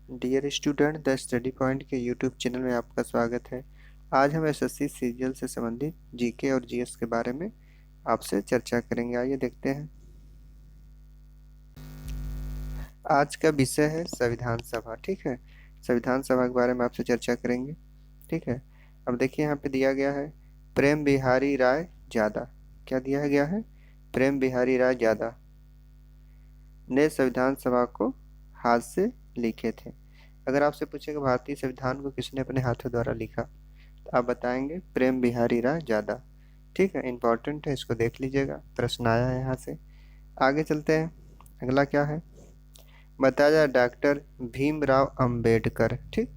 Dear student, the study point के YouTube channel में आपका स्वागत है। आज हम एसएससी सीरियल से संबंधित जीके और जीएस के बारे में आपसे चर्चा करेंगे। आइए देखते हैं। आज का विषय है संविधान सभा। ठीक है, संविधान सभा के बारे में आपसे चर्चा करेंगे। ठीक है, अब देखिए यहाँ पे दिया गया है प्रेम बिहारी राय ज्यादा। क्या दिया गया है? प्रेम बिहारी राय ज्यादा ने संविधान सभा को हाथ से लिखे थे। अगर आपसे पूछेगा भारतीय संविधान को किसने अपने हाथों द्वारा लिखा, तो आप बताएंगे प्रेम बिहारी राय ज्यादा। ठीक है, इंपॉर्टेंट है, इसको देख लीजिएगा, प्रश्न आया है यहाँ से। आगे चलते हैं। अगला क्या है? बताया जाए डॉक्टर भीमराव अंबेडकर। ठीक,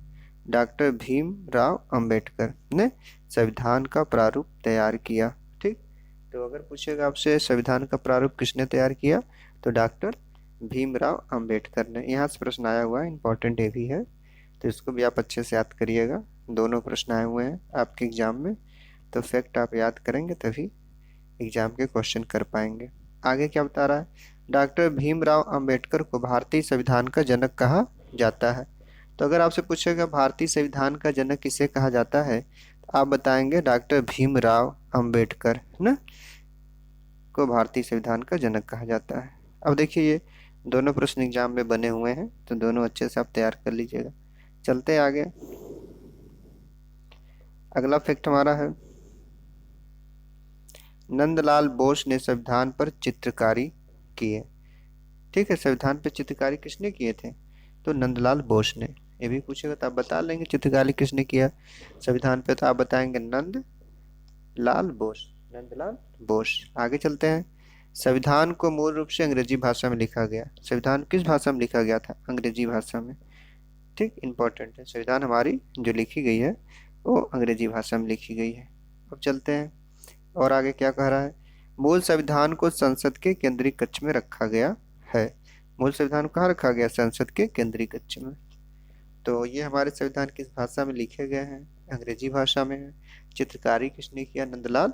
डॉक्टर भीमराव अंबेडकर ने संविधान का प्रारूप तैयार किया। ठीक, तो अगर पूछेगा आपसे संविधान का प्रारूप किसने तैयार किया, तो डॉक्टर भीमराव अंबेडकर ने। यहाँ से प्रश्न आया हुआ है, इंपॉर्टेंट ये भी है, तो इसको भी आप अच्छे से याद करिएगा। दोनों प्रश्न आए हुए हैं आपके एग्जाम में, तो फैक्ट आप याद करेंगे तभी एग्जाम के क्वेश्चन कर पाएंगे। आगे क्या बता रहा है? डॉक्टर भीमराव अंबेडकर को भारतीय संविधान का जनक कहा जाता है। तो अगर आपसे पूछेगा भारतीय संविधान का जनक किसे कहा जाता है, तो आप बताएंगे डॉक्टर भीमराव अंबेडकर ना को भारतीय संविधान का जनक कहा जाता है। अब देखिए, ये दोनों प्रश्न एग्जाम में बने हुए हैं, तो दोनों अच्छे से आप तैयार कर लीजिएगा। चलते हैं आगे। अगला फैक्ट हमारा है नंदलाल बोस ने संविधान पर चित्रकारी की है। ठीक है, संविधान पर चित्रकारी किसने किए थे? तो नंदलाल बोस ने। ये भी पूछेगा तो आप बता लेंगे चित्रकारी किसने किया संविधान पे, तो आप बताएंगे नंदलाल बोस, नंदलाल बोस। आगे चलते हैं। संविधान को मूल रूप से अंग्रेजी भाषा में लिखा गया। संविधान किस भाषा में लिखा गया था? अंग्रेजी भाषा में। ठीक, इंपॉर्टेंट है, संविधान हमारी जो लिखी गई है वो अंग्रेजी भाषा में लिखी गई है। अब चलते हैं और आगे क्या कह रहा है? मूल संविधान को संसद के केंद्रीय कक्ष में रखा गया है। मूल संविधान को कहाँ रखा गया? संसद के केंद्रीय कक्ष में। तो ये हमारे संविधान किस भाषा में लिखे गए हैं? अंग्रेजी भाषा में है। चित्रकारी किसने किया? नंदलाल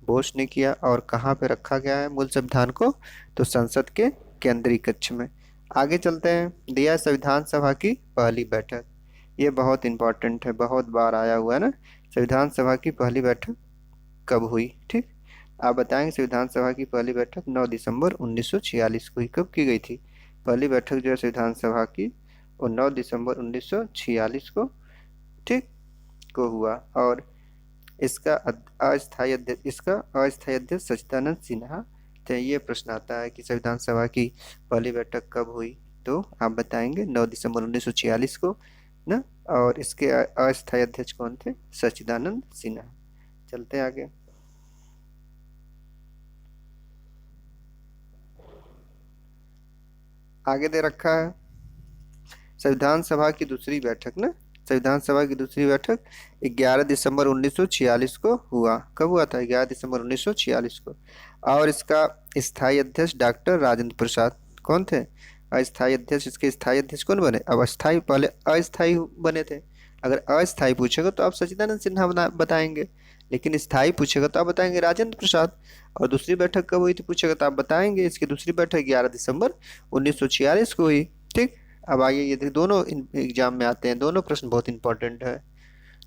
बोस ने किया। और कहाँ पे रखा गया है मूल संविधान को? तो संसद के केंद्रीय कक्ष में। आगे चलते हैं। दिया संविधान सभा की पहली बैठक। ये बहुत इंपॉर्टेंट है, बहुत बार आया हुआ है ना। संविधान सभा की पहली बैठक कब हुई? ठीक, आप बताएंगे संविधान सभा की पहली बैठक 9 दिसंबर 1946 को ही। कब की गई थी पहली बैठक जो है संविधान सभा की? वो 9 दिसंबर 1946 को, ठीक, को हुआ। और इसका अस्थायी अध्यक्ष सच्चिदानंद सिन्हा थे। ये प्रश्न आता है कि संविधान सभा की पहली बैठक कब हुई, तो आप बताएंगे 9 दिसंबर 1946 को ना। और इसके अस्थायी अध्यक्ष कौन थे? सच्चिदानंद सिन्हा। चलते हैं आगे। आगे दे रखा है संविधान सभा की दूसरी बैठक ना। संविधान सभा की दूसरी बैठक 11 दिसंबर 1946 को हुआ। कब हुआ था? 11 दिसंबर 1946 को। और इसका स्थायी अध्यक्ष डॉक्टर राजेंद्र प्रसाद कौन थे? अस्थायी अध्यक्ष। इसके स्थायी अध्यक्ष कौन बने? अब अस्थायी पहले अस्थायी बने थे। अगर अस्थायी पूछेगा तो आप सच्चिदानंद सिन्हा बताएंगे, लेकिन स्थायी पूछेगा तो आप बताएंगे राजेंद्र प्रसाद। और दूसरी बैठक कब हुई थी पूछेगा तो आप बताएंगे इसकी दूसरी बैठक 11 दिसंबर 1946 को हुई। ठीक, अब आइए, ये दोनों एग्जाम में आते हैं, दोनों प्रश्न बहुत इंपॉर्टेंट है,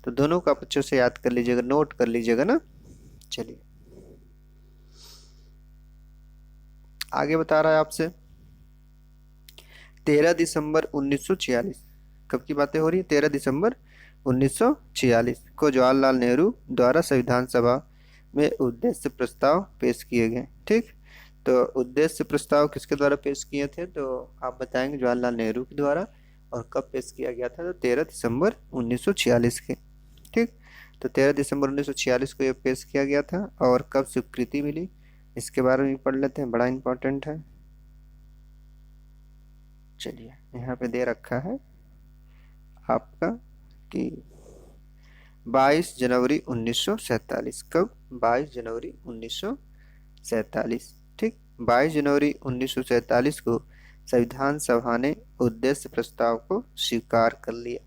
तो दोनों को आप अच्छे से याद कर लीजिएगा, नोट कर लीजिएगा ना। चलिए आगे बता रहा है आपसे 13 दिसंबर 1946। कब की बातें हो रही है? 13 दिसंबर 1946 को जवाहरलाल नेहरू द्वारा संविधान सभा में उद्देश्य प्रस्ताव पेश किए गए। ठीक, तो उद्देश्य प्रस्ताव किसके द्वारा पेश किए थे? तो आप बताएंगे जवाहरलाल नेहरू के द्वारा। और कब पेश किया गया था? तो 13 दिसंबर 1946 के। ठीक, तो 13 दिसंबर 1946 को ये पेश किया गया था। और कब स्वीकृति मिली, इसके बारे में पढ़ लेते हैं, बड़ा इंपॉर्टेंट है। चलिए, यहाँ पे दे रखा है आपका कि 22 जनवरी 1947। कब? 22 जनवरी 1947। ठीक, 22 जनवरी 1947 को संविधान सभा ने उद्देश्य प्रस्ताव को स्वीकार कर लिया।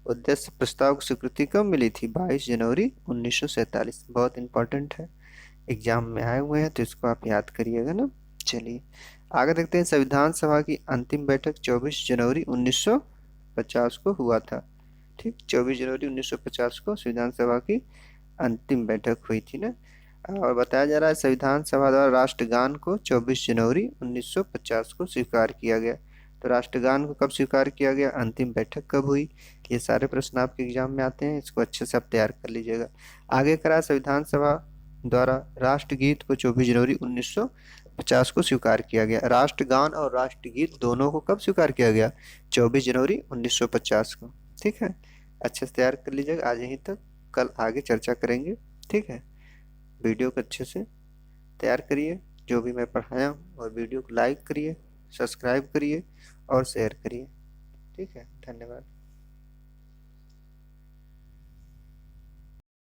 उद्देश्य प्रस्ताव को स्वीकृति कब मिली थी? 22 जनवरी 1947। बहुत इंपॉर्टेंट है, एग्जाम में आए हुए हैं, तो इसको आप याद करिएगा ना। चलिए आगे देखते हैं। संविधान सभा की अंतिम बैठक 24 जनवरी 19 1950 को हुआ था। ठीक, 24 जनवरी 1950 को संविधान सभा की अंतिम बैठक हुई थी ना। और बताया जा रहा है संविधान सभा द्वारा राष्ट्रगान को 24 जनवरी 1950 को स्वीकार किया गया। तो राष्ट्रगान को कब स्वीकार किया गया, अंतिम बैठक कब हुई, ये सारे प्रश्न आपके एग्जाम में आते हैं, इसको अच्छे से आप तैयार कर लीजिएगा। आगे करा संविधान सभा द्वारा राष्ट्रगीत को 24 जनवरी 1950 को स्वीकार किया गया। राष्ट्रगान और राष्ट्रगीत दोनों को कब स्वीकार किया गया, 24 जनवरी 1950 को। ठीक है, अच्छे से तैयार कर लीजिएगा। आज यहीं तक, कल आगे चर्चा करेंगे। ठीक है, वीडियो को अच्छे से तैयार करिए, जो भी मैं पढ़ाया हूँ, और वीडियो को लाइक करिए, सब्सक्राइब करिए और शेयर करिए। ठीक है, धन्यवाद।